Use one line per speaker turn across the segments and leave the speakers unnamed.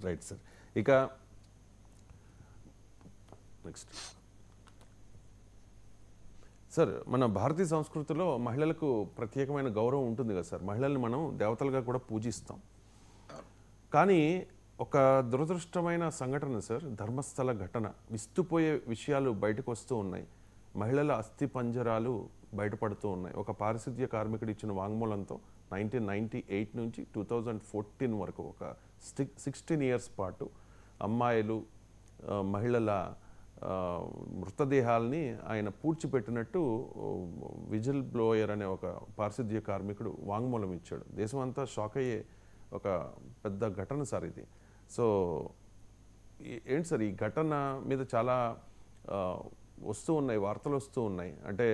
Right sir. ఇక next sir, మన భారతీయ సంస్కృతిలో మహిళలకు ప్రత్యేకమైన గౌరవం ఉంటుంది కదా సార్. మహిళల్ని మనం దేవతలుగా కూడా పూజిస్తాం. కానీ ఒక దురదృష్టమైన సంఘటన సార్, ధర్మస్థల ఘటన. విస్తుపోయే విషయాలు బయటకు వస్తూ ఉన్నాయి. మహిళల అస్థి పంజరాలు బయటపడుతూ ఉన్నాయి. ఒక పారిశుద్ధ్య కార్మికుడు ఇచ్చిన వాంగ్మూలంతో 1998 నుంచి 2014 వరకు ఒక 16 ఇయర్స్ పాటు అమ్మాయిలు, మహిళల మృతదేహాల్ని ఆయన పూడ్చిపెట్టినట్టు విజిల్ బ్లోయర్ అనే ఒక పారిశుద్ధ్య కార్మికుడు వాంగ్మూలం ఇచ్చాడు. దేశమంతా షాక్ అయ్యే ఒక పెద్ద ఘటన సార్ ఇది. సో ఏంటి సార్, ఈ ఘటన మీద చాలా వస్తూ ఉన్నాయి, వార్తలు వస్తూ ఉన్నాయి. అంటే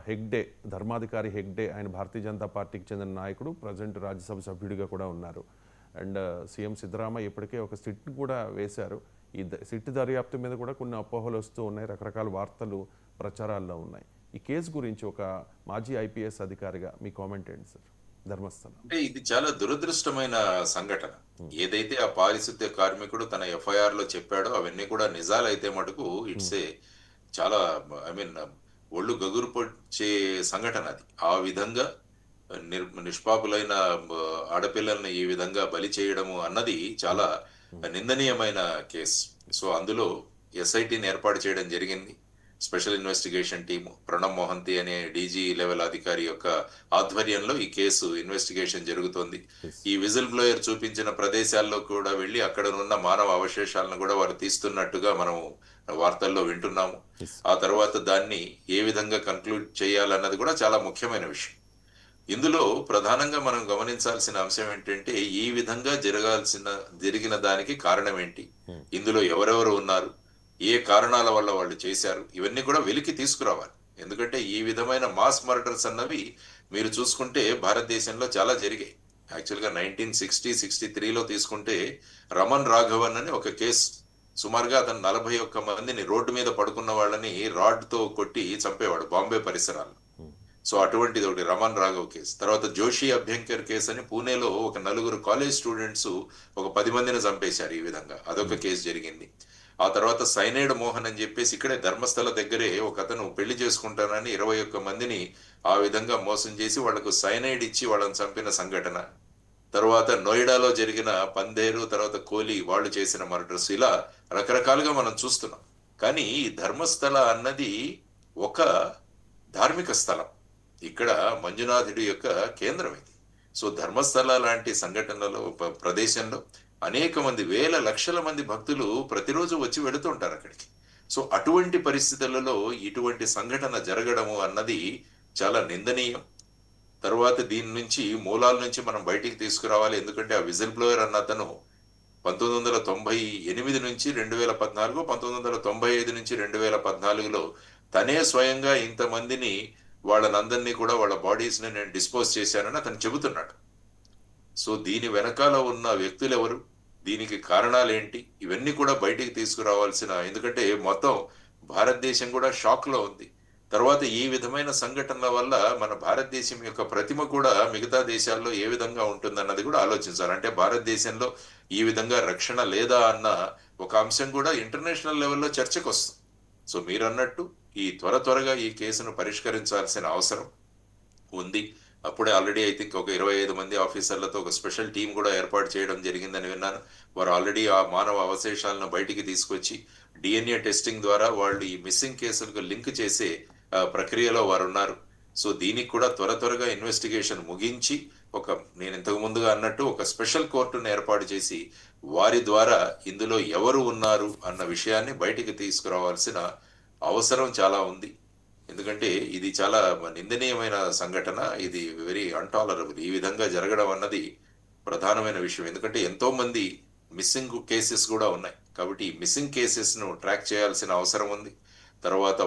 హెగ్డే, ధర్మాధికారి హెగ్డే, ఆయన భారతీయ జనతా పార్టీకి చెందిన నాయకుడు, ప్రజెంట్ రాజ్యసభ సభ్యుడిగా కూడా ఉన్నారు. అండ్ సీఎం సిద్ధరామయ్య ఇప్పటికే ఒక సిట్ కూడా వేశారు. ఈ సిట్ దర్యాప్తు మీద కూడా కొన్ని అపోహలు వస్తూ ఉన్నాయి, రకరకాల వార్తలు ప్రచారాల్లో ఉన్నాయి. ఈ కేసు గురించి ఒక మాజీ ఐపీఎస్ అధికారిగా మీ కామెంట్ ఏంటి సార్? ధర్మస్థలం
అంటే ఇది చాలా దురదృష్టమైన సంఘటన. ఏదైతే ఆ పారిశుద్ధ్య కార్మికుడు తన ఎఫ్ఐఆర్ లో చెప్పాడో అవన్నీ కూడా నిజాలైతే మటుకు ఇట్స్ ఏ చాలా ఒళ్ళు గగురు పొచ్చే సంఘటన అది. ఆ విధంగా నిష్పాపులైన ఆడపిల్లల్ని ఈ విధంగా బలి చేయడము అన్నది చాలా నిందనీయమైన కేసు. సో అందులో ఎస్ఐటిని ఏర్పాటు చేయడం జరిగింది. Special investigation team Pranab Mohanty అనే డీజీ లెవెల్ అధికారి యొక్క ఆధ్వర్యంలో ఈ కేసు ఇన్వెస్టిగేషన్ జరుగుతోంది. ఈ విజిల్ బ్లోయర్ చూపించిన ప్రదేశాల్లో కూడా వెళ్ళి అక్కడ ఉన్న మానవ అవశేషాలను కూడా వారు తీస్తున్నట్టుగా మనం వార్తల్లో వింటున్నాము. ఆ తర్వాత దాన్ని ఏ విధంగా కన్క్లూడ్ చేయాలన్నది కూడా చాలా ముఖ్యమైన విషయం. ఇందులో ప్రధానంగా మనం గమనించాల్సిన అంశం ఏంటంటే, ఈ విధంగా జరిగిన దానికి కారణం ఏంటి, ఇందులో ఎవరెవరు ఉన్నారు, ఏ కారణాల వల్ల వాళ్ళు చేశారు, ఇవన్నీ కూడా వెలికి తీసుకురావాలి. ఎందుకంటే ఈ విధమైన మాస్ మర్డర్స్ అన్నవి మీరు చూసుకుంటే భారతదేశంలో చాలా జరిగాయి. యాక్చువల్గా 1963లో తీసుకుంటే రమన్ రాఘవన్ అని ఒక కేసు, సుమారుగా అతను 41 మందిని రోడ్డు మీద పడుకున్న వాళ్ళని రాడ్ తో కొట్టి చంపేవాడు బాంబే పరిసరాల్లో. సో అటువంటిది ఒకటి రమన్ రాఘవ్ కేసు. తర్వాత జోషి అభ్యంకర్ కేసు అని పూణేలో ఒక 4 కాలేజ్ స్టూడెంట్స్ ఒక 10 మందిని చంపేశారు ఈ విధంగా, అదొక కేసు జరిగింది. ఆ తర్వాత సైనైడ్ మోహన్ అని చెప్పేసి ఇక్కడే ధర్మస్థల దగ్గరే ఒక అతను పెళ్లి చేసుకుంటానని 21 మందిని ఆ విధంగా మోసం చేసి వాళ్లకు సైనైడ్ ఇచ్చి వాళ్ళని చంపిన సంఘటన. తర్వాత నోయిడాలో జరిగిన పందేరు, తర్వాత కోలి వాళ్ళు చేసిన మర్డర్స్, ఇలా రకరకాలుగా మనం చూస్తున్నాం. కానీ ఈ ధర్మస్థల అన్నది ఒక ధార్మిక స్థలం, ఇక్కడ మంజునాథుడి యొక్క కేంద్రం ఇది. సో ధర్మస్థల లాంటి సంఘటనలో ప్రదేశంలో అనేక మంది, వేల లక్షల మంది భక్తులు ప్రతిరోజు వచ్చి వెళుతుంటారు అక్కడికి. సో అటువంటి పరిస్థితులలో ఇటువంటి సంఘటన జరగడము అన్నది చాలా నిందనీయం. తర్వాత దీని నుంచి మూలాల నుంచి మనం బయటికి తీసుకురావాలి. ఎందుకంటే ఆ విజిల్ బ్లోయర్ అన్న అతను 1998 నుంచి 2014, 1995 నుంచి 2014లో తనే స్వయంగా ఇంతమందిని, వాళ్ళనందరినీ కూడా వాళ్ళ బాడీస్ ని నేను డిస్పోజ్ చేశానని అతను చెబుతున్నాడు. సో దీని వెనకాల ఉన్న వ్యక్తులు ఎవరు, దీనికి కారణాలు ఏంటి, ఇవన్నీ కూడా బయటికి తీసుకురావాల్సిన, ఎందుకంటే మొత్తం భారతదేశం కూడా షాక్ లో ఉంది. తర్వాత ఈ విధమైన సంఘటనల వల్ల మన భారతదేశం యొక్క ప్రతిమ కూడా మిగతా దేశాల్లో ఏ విధంగా ఉంటుందన్నది కూడా ఆలోచించాలి. అంటే భారతదేశంలో ఈ విధంగా రక్షణ లేదా అన్న ఒక అంశం కూడా ఇంటర్నేషనల్ లెవెల్లో చర్చకు వస్తుంది. సో మీరు అన్నట్టు ఈ త్వరగా ఈ కేసును పరిష్కరించాల్సిన అవసరం ఉంది. అప్పుడే ఆల్రెడీ ఐ థింక్ ఒక 25 మంది ఆఫీసర్లతో ఒక స్పెషల్ టీం కూడా ఏర్పాటు చేయడం జరిగిందని విన్నాను. వారు ఆల్రెడీ ఆ మానవ అవశేషాలను బయటికి తీసుకొచ్చి డిఎన్ఏ టెస్టింగ్ ద్వారా వాళ్ళు ఈ మిస్సింగ్ కేసులకు లింక్ చేసే ప్రక్రియలో వారు ఉన్నారు. సో దీనికి కూడా త్వరగా ఇన్వెస్టిగేషన్ ముగించి నేను ఇంతకు ముందుగా అన్నట్టు ఒక స్పెషల్ కోర్టును ఏర్పాటు చేసి వారి ద్వారా ఇందులో ఎవరు ఉన్నారు అన్న విషయాన్ని బయటికి తీసుకురావాల్సిన అవసరం చాలా ఉంది. ఎందుకంటే ఇది చాలా నిందనీయమైన సంఘటన, ఇది వెరీ అన్టాలరబుల్. ఈ విధంగా జరగడం అన్నది ప్రధానమైన విషయం. ఎందుకంటే ఎంతో మంది మిస్సింగ్ కేసెస్ కూడా ఉన్నాయి. కాబట్టి ఈ మిస్సింగ్ కేసెస్ ను ట్రాక్ చేయాల్సిన అవసరం ఉంది. తర్వాత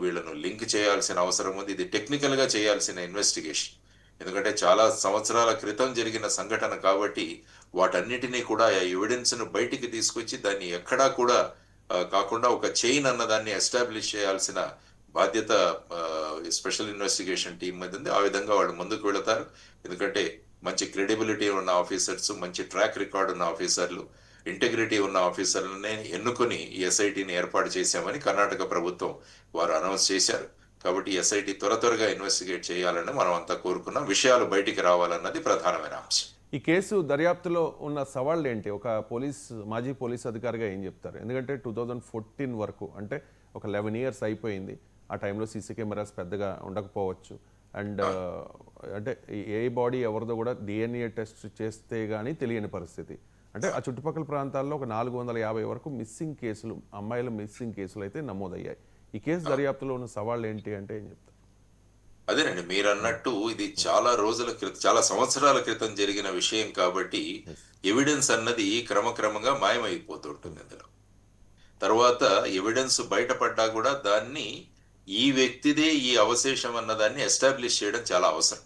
వీళ్ళను లింక్ చేయాల్సిన అవసరం ఉంది. ఇది టెక్నికల్ గా చేయాల్సిన ఇన్వెస్టిగేషన్. ఎందుకంటే చాలా సంవత్సరాల క్రితం జరిగిన సంఘటన కాబట్టి వాటన్నిటినీ కూడా ఎవిడెన్స్ ను బయటికి తీసుకొచ్చి దాన్ని ఎక్కడా కూడా కాకుండా ఒక చైన్ అన్నదాన్ని ఎస్టాబ్లిష్ చేయాల్సిన బాధ్యత స్పెషల్ ఇన్వెస్టిగేషన్ టీం మీద ఉంది. ఆ విధంగా వాళ్ళు ముందుకు వెళతారు. ఎందుకంటే మంచి క్రెడిబిలిటీ ఉన్న ఆఫీసర్స్, మంచి ట్రాక్ రికార్డ్ ఉన్న ఆఫీసర్లు, ఇంటెగ్రిటీ ఉన్న ఆఫీసర్లనే ఎన్నుకొని ఈ ఎస్ఐటిని ఏర్పాటు చేశామని కర్ణాటక ప్రభుత్వం వారు అనౌన్స్ చేశారు. కాబట్టి ఎస్ఐటి త్వరగా ఇన్వెస్టిగేట్ చేయాలని మనం అంతా కోరుకున్నాం. విషయాలు బయటికి రావాలన్నది ప్రధానమైన అంశం.
ఈ కేసు దర్యాప్తులో ఉన్న సవాళ్ళు ఏంటి? ఒక మాజీ పోలీస్ అధికారిగా ఏం చెప్తారు? ఎందుకంటే 2014 వరకు, అంటే ఒక 11 ఇయర్స్ అయిపోయింది. ఆ టైంలో సీసీ కెమెరాస్ పెద్దగా ఉండకపోవచ్చు. అండ్ అంటే ఏ బాడీ ఎవరిదో కూడా డిఎన్ఏ టెస్ట్ చేస్తే కానీ తెలియని పరిస్థితి. అంటే ఆ చుట్టుపక్కల ప్రాంతాల్లో ఒక 450 వరకు మిస్సింగ్ కేసులు, అమ్మాయిల మిస్సింగ్ కేసులు అయితే నమోదయ్యాయి. ఈ కేసు దర్యాప్తులో ఉన్న సవాళ్ళు ఏంటి అంటే ఏం చెప్తారు?
అదేనండి, మీరు అన్నట్టు ఇది చాలా రోజుల క్రితం, చాలా సంవత్సరాల క్రితం జరిగిన విషయం కాబట్టి ఎవిడెన్స్ అన్నది క్రమక్రమంగా మాయమైపోతుంటుంది అందులో. తర్వాత ఎవిడెన్స్ బయటపడ్డా కూడా దాన్ని ఈ వ్యక్తిదే ఈ అవశేషం అన్నదాన్ని ఎస్టాబ్లిష్ చేయడం చాలా అవసరం.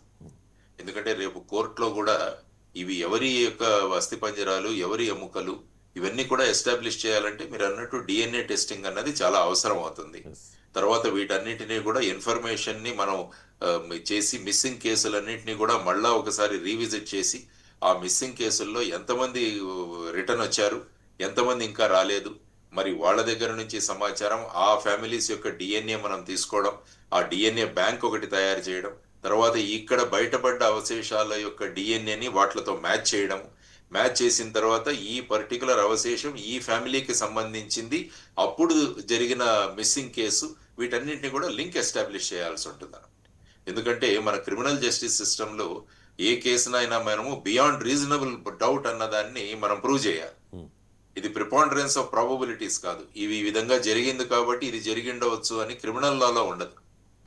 ఎందుకంటే రేపు కోర్టులో కూడా ఇవి ఎవరి యొక్క అస్థిపంజరాలు, ఎవరి ఎముకలు, ఇవన్నీ కూడా ఎస్టాబ్లిష్ చేయాలంటే మీరు అన్నట్టు డిఎన్ఏ టెస్టింగ్ అన్నది చాలా అవసరం అవుతుంది. తర్వాత వీటన్నిటినీ కూడా ఇన్ఫర్మేషన్ ని మనం చేసి మిస్సింగ్ కేసులన్నింటినీ కూడా మళ్ళా ఒకసారి రీవిజిట్ చేసి ఆ మిస్సింగ్ కేసుల్లో ఎంతమంది రిటర్న్ వచ్చారు, ఎంతమంది ఇంకా రాలేదు, మరి వాళ్ళ దగ్గర నుంచి సమాచారం, ఆ ఫ్యామిలీస్ యొక్క డిఎన్ఏ మనం తీసుకోవడం, ఆ డిఎన్ఏ బ్యాంక్ ఒకటి తయారు చేయడం, తర్వాత ఇక్కడ బయటపడ్డ అవశేషాల యొక్క డిఎన్ఏని వాటితో మ్యాచ్ చేయడం, మ్యాచ్ చేసిన తర్వాత ఈ పర్టికులర్ అవశేషం ఈ ఫ్యామిలీకి సంబంధించింది, అప్పుడు జరిగిన మిస్సింగ్ కేసు, వీటన్నింటినీ కూడా లింక్ ఎస్టాబ్లిష్ చేయాల్సి ఉంటుంది. ఎందుకంటే మన క్రిమినల్ జస్టిస్ సిస్టంలో ఏ కేసునైనా మనము బియాండ్ రీజనబుల్ డౌట్ అన్నదాన్ని మనం ప్రూవ్ చేయాలి. ఇది ప్రిపాండరెన్స్ ఆఫ్ ప్రాబబిలిటీస్ కాదు. ఇవి ఈ విధంగా జరిగింది కాబట్టి ఇది జరిగిండవచ్చు అని క్రిమినల్ లాలో ఉండదు.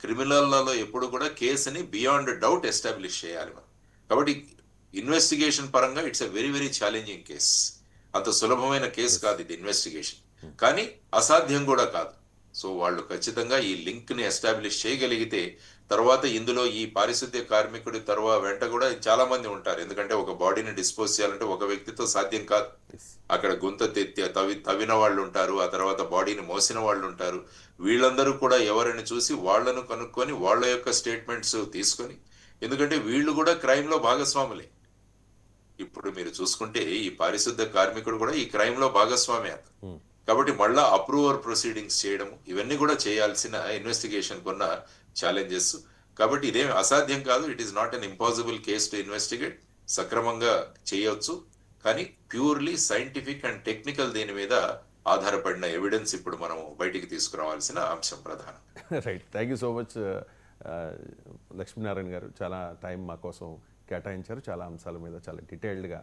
క్రిమినల్ లాలో ఎప్పుడు కూడా కేసుని బియాండ్ డౌట్ ఎస్టాబ్లిష్ చేయాలి మనం. కాబట్టి ఇన్వెస్టిగేషన్ పరంగా it's a very challenging case. అంత సులభమైన కేసు కాదు ఇది ఇన్వెస్టిగేషన్, కానీ అసాధ్యం కూడా కాదు. సో వాళ్ళు ఖచ్చితంగా ఈ లింక్ ని ఎస్టాబ్లిష్ చేయగలిగితే తర్వాత ఇందులో ఈ పారిశుద్ధ్య కార్మికుడి వెంట కూడా చాలా మంది ఉంటారు. ఎందుకంటే ఒక బాడీని డిస్పోజ్ చేయాలంటే ఒక వ్యక్తితో సాధ్యం కాదు. అక్కడ గుంత తవ్విన వాళ్ళు ఉంటారు, ఆ తర్వాత బాడీని మోసిన వాళ్ళు ఉంటారు. వీళ్ళందరూ కూడా ఎవరిని చూసి వాళ్లను కనుక్కొని వాళ్ళ యొక్క స్టేట్మెంట్స్ తీసుకొని, ఎందుకంటే వీళ్ళు కూడా క్రైమ్ లో భాగస్వాములే. ఇప్పుడు మీరు చూసుకుంటే ఈ పారిశుద్ధ్య కార్మికుడు కూడా ఈ క్రైమ్ లో భాగస్వామి. కాబట్టి మళ్ళా అప్రూవర్ ప్రొసీడింగ్స్ చేయడం, ఇవన్నీ కూడా చేయాల్సిన ఇన్వెస్టిగేషన్ కొన్న ఛాలెంజెస్. కాబట్టి ఇదేమి అసాధ్యం కాదు. It is not an impossible case to investigate. సక్రమంగా చేయొచ్చు, కానీ ప్యూర్లీ సైంటిఫిక్ అండ్ టెక్నికల్ దీని మీద ఆధారపడిన ఎవిడెన్స్ ఇప్పుడు మనం బయటికి తీసుకురావాల్సిన అంశం ప్రధానం.
Right, thank you so much Lakshminarayana గారు. చాలా టైం మా కోసం కేటాయించారు. చాలా అంశాల మీద చాలా డీటెయిల్డ్గా